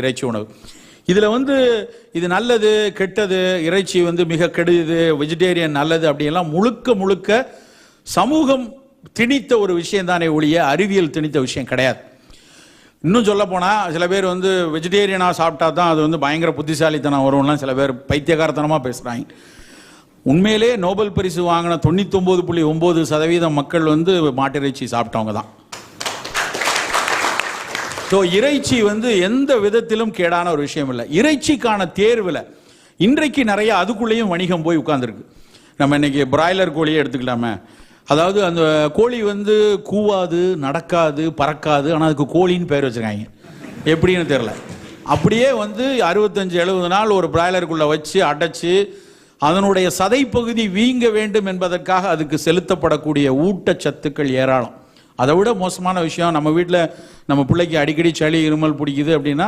இறைச்சி உணவு. இதில் இது நல்லது கெட்டது, இறைச்சி மிக கெடுது, வெஜிடேரியன் நல்லது அப்படியெல்லாம் முழுக்க முழுக்க சமூகம் திணித்த ஒரு விஷயம் தானே ஒழிய அறிவியல் திணித்த விஷயம் கிடையாது. இன்னும் சொல்ல போனால் சில பேர் வெஜிடேரியனாக சாப்பிட்டா தான் அது பயங்கர புத்திசாலித்தனம் வரும்லாம் சில பேர் பைத்தியகாரத்தனமாக பேசுகிறாங்க. உண்மையிலே நோபல் பரிசு வாங்கின 99.9% மக்கள் மாட்டிறைச்சி சாப்பிட்டவங்க தான். ஸோ இறைச்சி எந்த விதத்திலும் கேடான ஒரு விஷயம் இல்லை. இறைச்சிக்கான தேர்வில் இன்றைக்கு நிறைய அதுக்குள்ளேயும் வணிகம் போய் உட்கார்ந்துருக்கு. நம்ம இன்னைக்கு பிராய்லர் கோழியை எடுத்துக்கலாமே. அதாவது அந்த கோழி கூவாது, நடக்காது, பறக்காது, ஆனால் அதுக்கு கோழின்னு பேர் வச்சுருக்காங்க. எப்படின்னு தெரில. அப்படியே 65-70 நாள் ஒரு பிராய்லருக்குள்ளே வச்சு அடைச்சி அதனுடைய சதைப்பகுதி வீங்க வேண்டும் என்பதற்காக அதுக்கு செலுத்தப்படக்கூடிய ஊட்டச்சத்துக்கள் ஏராளம். அதை விட மோசமான விஷயம், நம்ம வீட்டில் நம்ம பிள்ளைக்கு அடிக்கடி சளி இருமல் பிடிக்குது அப்படின்னா